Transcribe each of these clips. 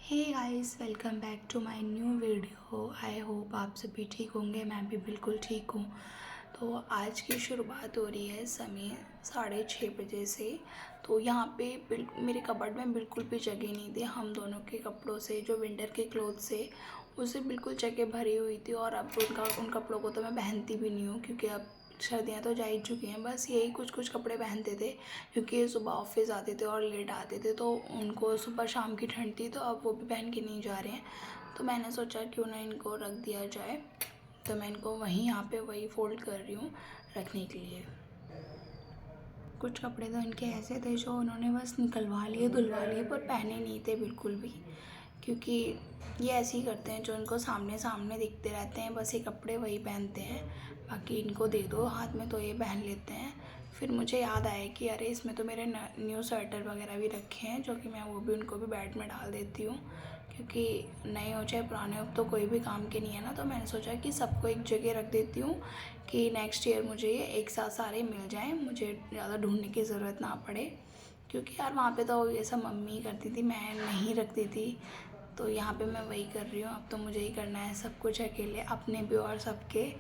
Hey guys, welcome back to my new video. I hope आप सभी ठीक होंगे। मैं भी बिल्कुल ठीक हूँ। तो आज की शुरुआत हो रही है समय 6:30 बजे से। तो यहाँ पे मेरे कबर्ड में बिल्कुल भी जगह नहीं थी। हम दोनों के कपड़ों से, जो विंटर के क्लोथ से, उससे बिल्कुल जगह भरी हुई थी। और अब उन कपड़ों को तो मैं पहनती भी नहीं हूँ, क्योंकि अब सर्दियाँ तो जा ही चुकी हैं। बस यही कुछ कुछ कपड़े पहनते थे, क्योंकि ये सुबह ऑफिस आते थे और लेट आते थे, तो उनको सुबह शाम की ठंड थी, तो अब वो भी पहन के नहीं जा रहे हैं। तो मैंने सोचा क्यों ना इनको रख दिया जाए। तो मैं इनको वहीं यहाँ पे वही फ़ोल्ड कर रही हूँ रखने के लिए। कुछ कपड़े तो इनके ऐसे थे जो उन्होंने बस निकलवा लिए, धुलवा लिए, पर पहने नहीं थे बिल्कुल भी। क्योंकि ये ऐसे ही करते हैं, जो इनको सामने सामने दिखते रहते हैं, बस ये कपड़े वही पहनते हैं। बाकी इनको दे दो हाथ में तो ये पहन लेते हैं। फिर मुझे याद आया कि अरे इसमें तो मेरे न्यू स्वेटर वगैरह भी रखे हैं, जो कि मैं वो भी उनको भी बैग में डाल देती हूँ। क्योंकि नए हो चाहे पुराने हो, तो कोई भी काम के नहीं है ना। तो मैंने सोचा कि सबको एक जगह रख देती हूँ, कि नेक्स्ट ईयर मुझे ये एक साथ सारे मिल जाएं, मुझे ज़्यादा ढूंढने की ज़रूरत ना पड़े। क्योंकि यार वहाँ पे तो ये सब मम्मी करती थी, मैं नहीं रखती थी। तो यहाँ पे मैं वही कर रही हूँ। अब तो मुझे ही करना है सब कुछ अकेले, अपने भी और सबके।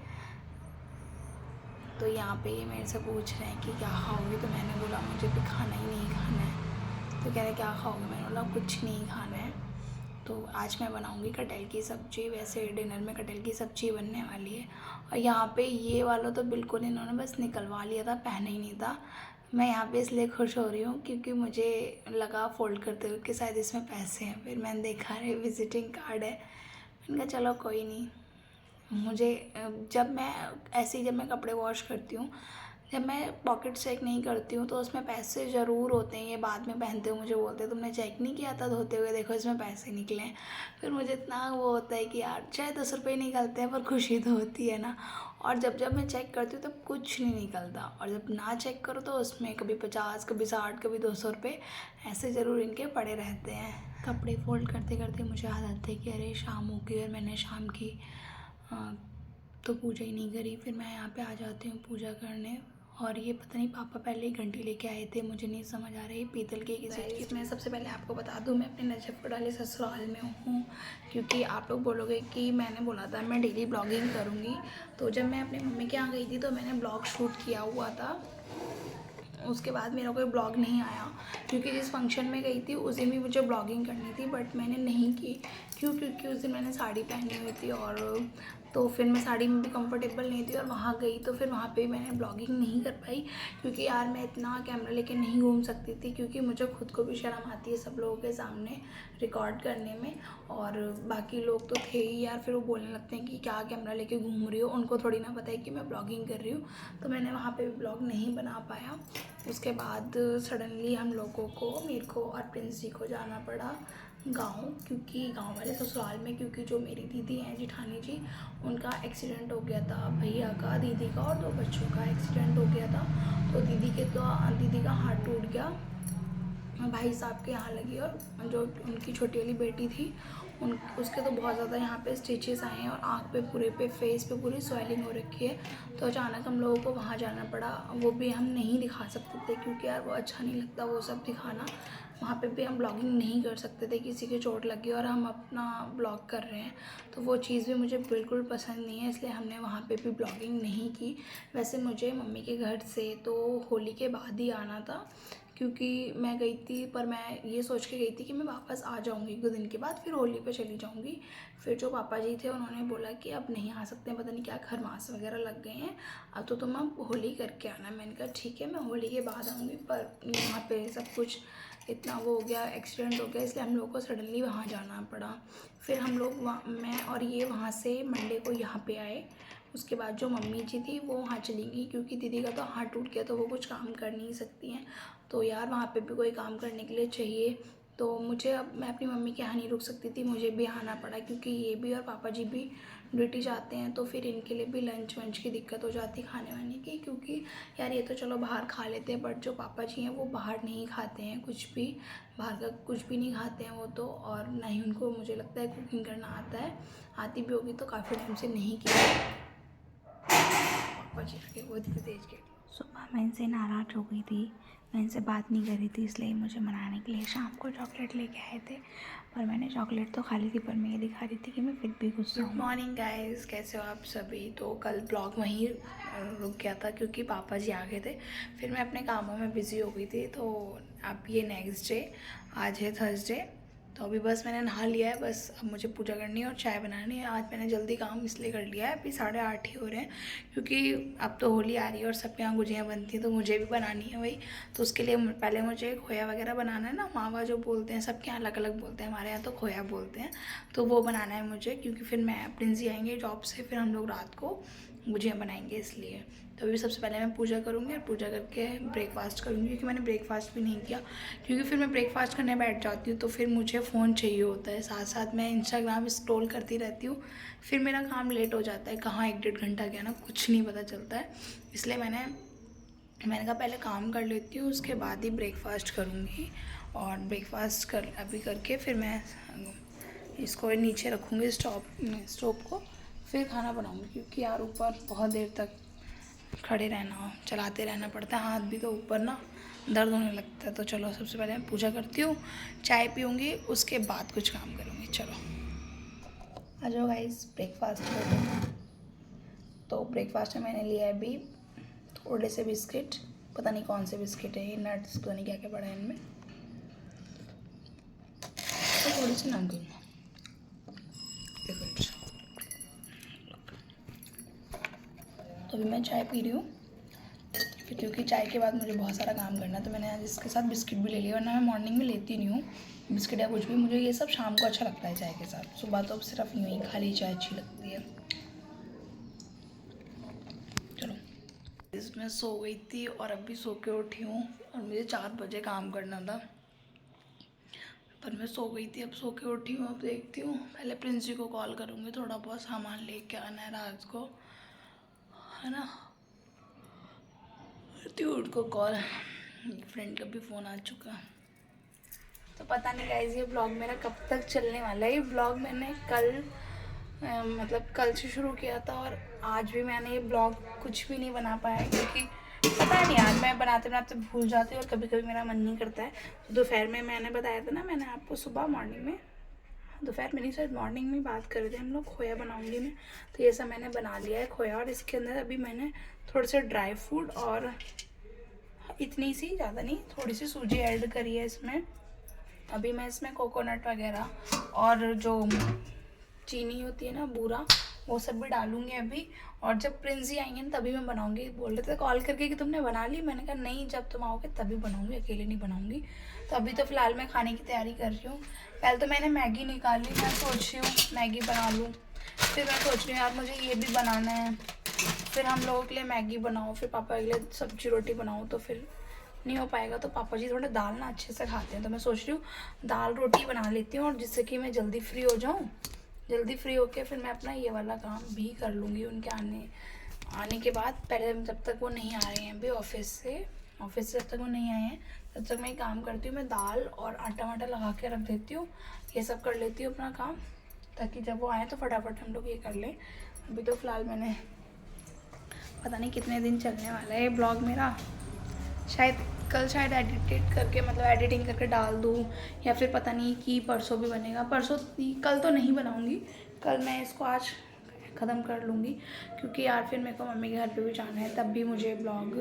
तो यहाँ पे ये मेरे से पूछ रहे हैं कि क्या खाओगे। तो मैंने बोला मुझे भी खाना ही नहीं खाना है। तो कह रहे क्या खाओगे। मैंने बोला कुछ नहीं खाना है। तो आज मैं बनाऊंगी कटहल की सब्ज़ी। वैसे डिनर में कटहल की सब्ज़ी बनने वाली है। और यहाँ पे ये वाला तो बिल्कुल इन्होंने बस निकलवा लिया था, पहना ही नहीं था। मैं यहाँ पे इसलिए खुश हो रही हूँ क्योंकि मुझे लगा फ़ोल्ड करते हुए कि शायद इसमें पैसे हैं। फिर मैंने देखा अरे विजिटिंग कार्ड है। मैंने कहा चलो कोई नहीं। मुझे जब मैं कपड़े वॉश करती हूँ, जब मैं पॉकेट चेक नहीं करती हूँ, तो उसमें पैसे ज़रूर होते हैं। ये बाद में पहनते हुए मुझे बोलते हैं तुमने चेक नहीं किया था धोते हुए, देखो इसमें पैसे निकले हैं। फिर मुझे इतना वो होता है कि यार चाहे 10 रुपये निकलते हैं, पर खुशी तो होती है ना। और जब जब मैं चेक करती हूँ तब कुछ नहीं निकलता, और जब ना चेक करो तो उसमें कभी 50, कभी 60, कभी 200 रुपये ऐसे ज़रूर इनके पड़े रहते हैं। कपड़े फोल्ड करते करते मुझे याद आता है कि अरे शाम हो गई और मैंने शाम की तो पूजा ही नहीं करी। फिर मैं यहाँ पे आ जाती हूँ पूजा करने। और ये पता नहीं पापा पहले ही घंटी लेके आए थे, मुझे नहीं समझ आ रही पीतल की किसी चीज़ की। मैं सबसे पहले आपको बता दूँ, मैं अपने नजफ़गढ़ वाले ससुराल में हूँ। क्योंकि आप लोग बोलोगे कि मैंने बोला था मैं डेली ब्लॉगिंग करूँगी। तो जब मैं अपनी मम्मी के यहाँ गई थी तो मैंने ब्लॉग शूट किया हुआ था। उसके बाद मेरा कोई ब्लॉग नहीं आया, क्योंकि जिस फंक्शन में गई थी उस दिन भी मुझे ब्लॉगिंग करनी थी, बट मैंने नहीं की। क्योंकि उस दिन मैंने साड़ी पहनी हुई थी, और तो फिर मैं साड़ी में भी कंफर्टेबल नहीं थी। और वहाँ गई तो फिर वहाँ पे मैंने ब्लॉगिंग नहीं कर पाई, क्योंकि यार मैं इतना कैमरा लेके नहीं घूम सकती थी, क्योंकि मुझे खुद को भी शर्म आती है सब लोगों के सामने रिकॉर्ड करने में। और बाकी लोग तो थे ही यार, फिर वो बोलने लगते हैं कि क्या कैमरा लेके घूम रही हो, उनको थोड़ी ना पता है कि मैं ब्लॉगिंग कर रही हूँ। तो मैंने वहाँ पे भी ब्लॉग नहीं बना पाया। उसके बाद सडनली हम लोगों को, मेरे को और प्रिंस जी को जाना पड़ा गांव, क्योंकि गांव वाले ससुराल में, क्योंकि जो मेरी दीदी हैं जेठानी जी, उनका एक्सीडेंट हो गया था। भैया का, दीदी का और 2 बच्चों का एक्सीडेंट हो गया था। तो दीदी का हाथ टूट गया, भाई साहब के यहाँ लगी। और जो उनकी छोटी वाली बेटी थी उसके तो बहुत ज़्यादा यहाँ पे स्टिचेस आए हैं, और आँख पे पूरे पे, फेस पे पूरी स्वेलिंग हो रखी है। तो अचानक हम लोगों को वहाँ जाना पड़ा। वो भी हम नहीं दिखा सकते थे, क्योंकि यार वो अच्छा नहीं लगता वो सब दिखाना। वहाँ पे भी हम ब्लॉगिंग नहीं कर सकते थे, किसी की चोट लगी और हम अपना ब्लॉग कर रहे हैं, तो वो चीज़ भी मुझे बिल्कुल पसंद नहीं है, इसलिए हमने वहाँ पे भी ब्लॉगिंग नहीं की। वैसे मुझे मम्मी के घर से तो होली के बाद ही आना था, क्योंकि मैं गई थी, पर मैं ये सोच के गई थी कि मैं वापस आ जाऊंगी 2 दिन के बाद, फिर होली पे चली जाऊंगी। फिर जो पापा जी थे उन्होंने बोला कि अब नहीं आ सकते हैं, पता नहीं क्या खरमास वगैरह लग गए हैं, अब तो तुम अब होली करके आना। मैंने कहा ठीक है, मैं होली के बाद आऊँगी। पर यहाँ पे सब कुछ इतना वो हो गया, एक्सीडेंट हो गया, इसलिए हम लोग को सडनली वहाँ जाना पड़ा। फिर हम लोग मैं और ये वहाँ से मंडे को यहाँ पे आए। उसके बाद जो मम्मी जी थी वो वहाँ चली गई, क्योंकि दीदी का तो हाथ टूट गया, तो वो कुछ काम कर नहीं सकती हैं। तो यार वहाँ पे भी कोई काम करने के लिए चाहिए। तो मुझे, अब मैं अपनी मम्मी के यहाँ नहीं रुक सकती थी, मुझे भी आना पड़ा, क्योंकि ये भी और पापा जी भी ड्यूटी जाते हैं। तो फिर इनके लिए भी लंच वंच की दिक्कत हो जाती खाने वाने की, क्योंकि यार ये तो चलो बाहर खा लेते हैं, बट जो पापा जी हैं वो बाहर नहीं खाते हैं कुछ भी, बाहर का कुछ भी नहीं खाते हैं वो तो। और ना ही उनको मुझे लगता है कुकिंग करना आता है, आती भी होगी तो काफ़ी टाइम से नहीं की। पापा जी के वो इतने तेज के सुबह मैं इनसे नाराज़ हो गई थी। मैं इनसे बात नहीं कर रही थी, इसलिए मुझे मनाने के लिए शाम को चॉकलेट लेके आए थे। पर मैंने चॉकलेट तो खा ली थी, पर मैं ये दिखा रही थी कि मैं फिर भी गुस्सा हूँ। गुड मॉर्निंग गाइस, कैसे हो आप सभी। तो कल ब्लॉग वहीं रुक गया था क्योंकि पापा जी आ गए थे। फिर मैं अपने कामों में बिज़ी हो गई थी। तो अब ये नेक्स्ट डे, आज है थर्सडे, तो अभी बस मैंने नहा लिया है। बस अब मुझे पूजा करनी है और चाय बनानी है। आज मैंने जल्दी काम इसलिए कर लिया है, अभी 8:30 ही हो रहे हैं क्योंकि अब तो होली आ रही है और सबके यहाँ गुजियाँ बनती हैं, तो मुझे भी बनानी है वही। तो उसके लिए पहले मुझे खोया वगैरह बनाना है ना, मावा जो बोलते हैं, सबके यहाँ अलग अलग बोलते हैं, हमारे यहाँ तो खोया बोलते हैं। तो वो बनाना है मुझे, क्योंकि फिर मैं प्रिंस जी आएंगे जॉब से, फिर हम लोग रात को गुजियाँ बनाएंगे इसलिए। तो अभी सबसे पहले मैं पूजा करूँगी और पूजा करके ब्रेकफास्ट करूँगी, क्योंकि मैंने ब्रेकफास्ट भी नहीं किया। क्योंकि फिर मैं ब्रेकफास्ट करने बैठ जाती हूँ तो फिर मुझे फ़ोन चाहिए होता है, साथ साथ मैं इंस्टाग्राम स्क्रॉल करती रहती हूँ। फिर मेरा काम लेट हो जाता है, कहाँ 1-1.5 घंटा गया ना कुछ नहीं पता चलता है। इसलिए मैंने कहा पहले काम कर लेती हूँ, उसके बाद ही ब्रेकफास्ट करूँगी। और ब्रेकफास्ट अभी करके फिर मैं इसको नीचे रखूँगी स्टोव को, फिर खाना बनाऊँगी। क्योंकि यार ऊपर बहुत देर तक खड़े रहना, चलाते रहना पड़ता है, हाथ भी तो ऊपर ना दर्द होने लगता है। तो चलो सबसे पहले मैं पूजा करती हूँ, चाय पीऊँगी, उसके बाद कुछ काम करूँगी। चलो आ जाओ गाइस, ब्रेकफास्ट कर लो। तो ब्रेकफास्ट में मैंने लिया है अभी थोड़े से बिस्किट, पता नहीं कौन से बिस्किट है ये, नट्स पता नहीं क्या क्या पड़ा है इनमें, तो थोड़ी सी नमकीन। तो अभी मैं चाय पी रही हूँ क्योंकि चाय के बाद मुझे बहुत सारा काम करना है। तो मैंने आज इसके साथ बिस्किट भी ले लिया, वरना मैं मॉर्निंग में लेती नहीं हूँ बिस्किट या कुछ भी। मुझे ये सब शाम को अच्छा लगता है चाय के साथ, सुबह तो सिर्फ यूँ ही खाली चाय अच्छी लगती है। चलो, इसमें सो गई थी और अभी सो के उठी हूँ और मुझे 4 बजे काम करना था, पर मैं सो गई थी। अब सो के उठी हूँ, अब देखती हूँ, पहले प्रिंस जी को कॉल करूँगी, थोड़ा बहुत सामान लेके आना है रात को, है ना। करती हूँ उनको कॉल, फ्रेंड का भी फ़ोन आ चुका। तो पता नहीं गाइस ये ब्लॉग मेरा कब तक चलने वाला है। ये ब्लॉग मैंने कल मतलब कल से शुरू किया था और आज भी मैंने ये ब्लॉग कुछ भी नहीं बना पाया, क्योंकि पता नहीं यार, मैं बनाते बनाते भूल जाती हूँ और कभी कभी मेरा मन नहीं करता है। तो दोपहर में मैंने बताया था ना, मैंने आपको सुबह मॉर्निंग में, दोपहर में नहीं शायद मॉर्निंग में बात कर रहे थे हम लोग, खोया बनाऊंगी मैं। तो ये सब मैंने बना लिया है खोया, और इसके अंदर अभी मैंने थोड़े से ड्राई फ्रूट और इतनी सी, ज़्यादा नहीं, थोड़ी सी सूजी ऐड करी है इसमें। अभी मैं इसमें कोकोनट वगैरह और जो चीनी होती है ना, बूरा, वो सब भी डालूंगी अभी। और जब प्रिंस जी आएंगे ना तभी मैं बनाऊंगी। बोल रहे थे कॉल करके कि तुमने बना ली, मैंने कहा नहीं, जब तुम आओगे तभी बनाऊंगी, अकेले नहीं बनाऊंगी। तो अभी तो फ़िलहाल मैं खाने की तैयारी कर रही हूँ। पहले तो मैंने मैगी निकाली, मैं सोच रही हूँ मैगी बना लूँ। फिर मैं सोच रही हूँ यार मुझे ये भी बनाना है, फिर हम लोगों के लिए मैगी बनाओ, फिर पापा के लिए सब्जी रोटी बनाओ, तो फिर नहीं हो पाएगा। तो पापा जी थोड़े दाल ना अच्छे से खाते हैं, तो मैं सोच रही हूँ दाल रोटी बना लेती हूँ, और जिससे कि मैं जल्दी फ्री हो जाऊँ। जल्दी फ्री होके फिर मैं अपना ये वाला काम भी कर लूँगी उनके आने के बाद। पहले जब तक वो नहीं आ रहे हैं अभी ऑफिस से जब तक वो नहीं आए हैं तब तक मैं एक काम करती हूँ, मैं दाल और आटा वाटा लगा के रख देती हूँ, ये सब कर लेती हूँ अपना काम, ताकि जब वो आए तो फटाफट हम लोग ये कर लें। अभी तो फ़िलहाल मैंने पता नहीं कितने दिन चलने वाला है ये ब्लॉग मेरा, शायद कल शायद एडिटिंग करके डाल दूँ, या फिर पता नहीं कि परसों भी बनेगा। कल तो नहीं बनाऊँगी, कल मैं इसको आज ख़त्म कर लूँगी, क्योंकि यार फिर मेरे को मम्मी के घर पे भी जाना है, तब भी मुझे ब्लॉग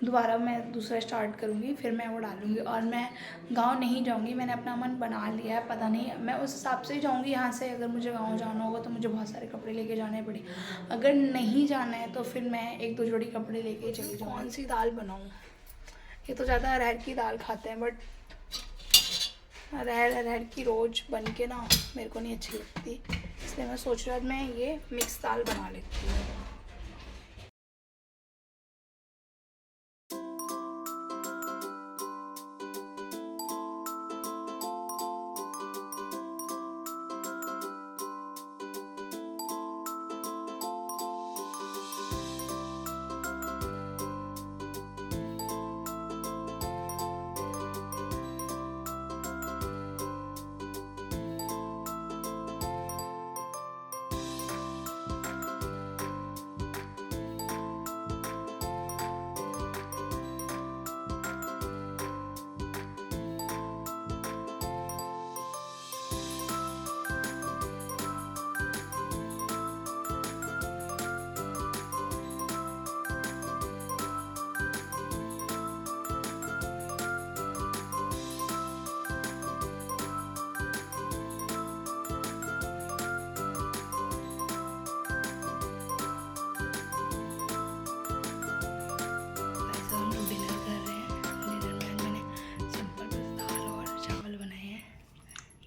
दोबारा मैं दूसरा स्टार्ट करूँगी, फिर मैं वो डालूँगी। और मैं गांव नहीं जाऊँगी, मैंने अपना मन बना लिया है, पता नहीं मैं उस हिसाब से ही जाऊँगी यहाँ से। अगर मुझे गाँव जाना होगा तो मुझे बहुत सारे कपड़े लेके जाने पड़े, अगर नहीं जाना है तो फिर मैं 1-2 जोड़ी कपड़े लेके चली जाऊँ। कौन सी दाल बनाऊँ, ये तो ज़्यादा अरहर की दाल खाते हैं, बट अरहर की रोज़ बन के ना मेरे को नहीं अच्छी लगती, इसलिए मैं सोच रहा था मैं ये मिक्स दाल बना लेती हूँ।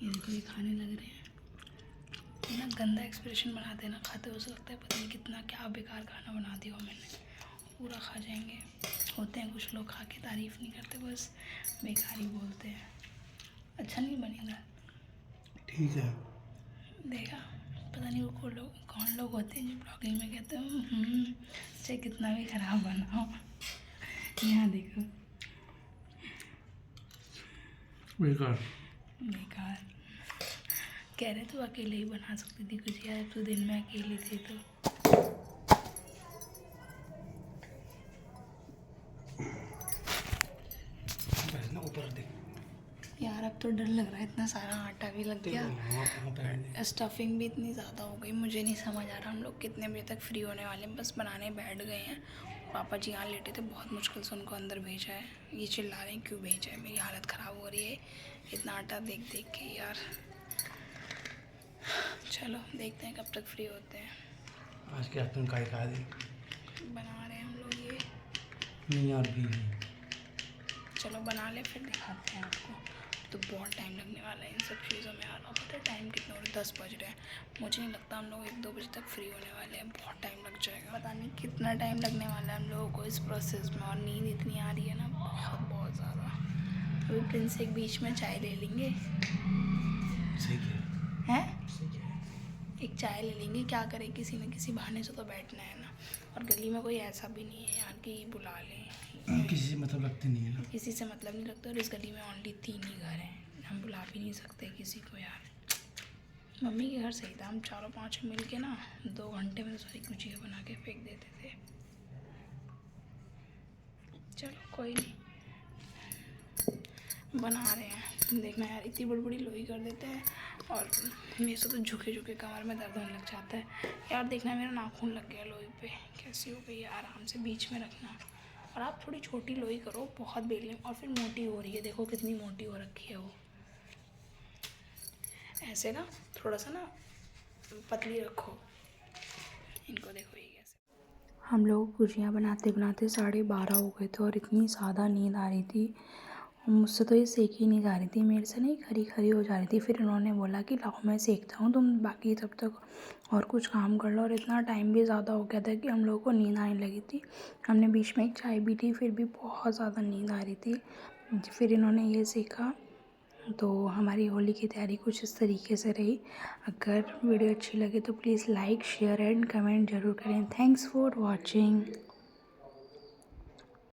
ये देखो ये खाने लग रहे हैं। इतना गंदा एक्सप्रेशन बनाते हैं ना खाते हो, लगता है पता नहीं कितना क्या बेकार खाना बना दिया हो मैंने। पूरा खा जाएंगे। होते हैं कुछ लोग खा के तारीफ़ नहीं करते, बस बेकार ही बोलते हैं। अच्छा नहीं बनेगा। ठीक है। देखा, पता नहीं वो कौन लोग होते हैं जो ब्लॉगिंग में कहते हैं चाहे कितना भी ख़राब बनाओ। यहाँ देखो बेकार। बेकार। कह रहे तू अकेले ही बना सकती थी कुछ यार, तू दिन में अकेली थी तो। ना ऊपर देख यार अब तो डर लग रहा है, इतना सारा आटा भी लग गया, स्टफिंग भी इतनी ज़्यादा हो गई। मुझे नहीं समझ आ रहा हम लोग कितने बजे तक फ्री होने वाले हैं। बस बनाने बैठ गए हैं। पापा जी यहाँ लेटे थे, बहुत मुश्किल से उनको अंदर भेजा है। ये चिल्ला रहे हैं क्यों भेजा है, मेरी हालत ख़राब हो रही है इतना आटा देख देख के यार। चलो देखते हैं कब तक फ्री होते हैं। आज क्या तुम काय खा दे बना रहे हैं हम लोग ये। नहीं यार भी चलो बना ले फिर दिखाते हैं आपको। तो बहुत टाइम लगने वाला है इन सब चीज़ों में यार। और पता है टाइम कितना हो रहा है, 10 बज रहे हैं। मुझे नहीं लगता हम लोग 1-2 बजे तक फ्री होने वाले हैं, बहुत टाइम लग जाएगा। पता नहीं कितना टाइम लगने वाला है हम लोगों को इस प्रोसेस में। और नींद इतनी आ रही है ना, बहुत ज़्यादा। अभी प्रिंस एक बीच में चाय ले लेंगे। हैं एक चाय ले लेंगे, क्या करें, किसी न किसी बहाने से तो बैठना है ना। और गली में कोई ऐसा भी नहीं है यार कि बुला लें। किसी से मतलब लगते नहीं है ना। किसी से मतलब नहीं लगता। और इस गली में ओनली 3 ही घर हैं, हम बुला भी नहीं सकते किसी को यार। मम्मी के घर सही था, हम 4-5 मिल के ना 2 घंटे में सारी गुजिया बना के फेंक देते थे। चलो कोई नहीं, बना रहे हैं। देखना यार इतनी बड़ी बड़ी लोई कर देते हैं और मेरे से तो झुके झुके कमर में दर्द होने लग जाता है यार। देखना मेरा नाखून लग गया लोई पे, कैसी हो गई। आराम से बीच में रखना। और आप थोड़ी छोटी लोई करो, बहुत बेलने। और फिर मोटी हो रही है, देखो कितनी मोटी हो रखी है वो। ऐसे ना थोड़ा सा ना पतली रखो इनको। देखो ये कैसे। हम लोग गुजिया बनाते बनाते 12:30 हो गए थे और इतनी ज़्यादा नींद आ रही थी। मुझसे तो ये सेक ही नहीं जा रही थी, मेरे से नहीं खरी खरी हो जा रही थी। फिर इन्होंने बोला कि लाओ मैं सेकता हूँ, तुम बाकी तब तक और कुछ काम कर लो। और इतना टाइम भी ज़्यादा हो गया था कि हम लोगों को नींद आने लगी थी। हमने बीच में एक चाय भी थी, फिर भी बहुत ज़्यादा नींद आ रही थी। फिर इन्होंने ये सेका। तो हमारी होली की तैयारी कुछ इस तरीके से रही। अगर वीडियो अच्छी लगे तो please like share and comment ज़रूर करें। Thanks for watching.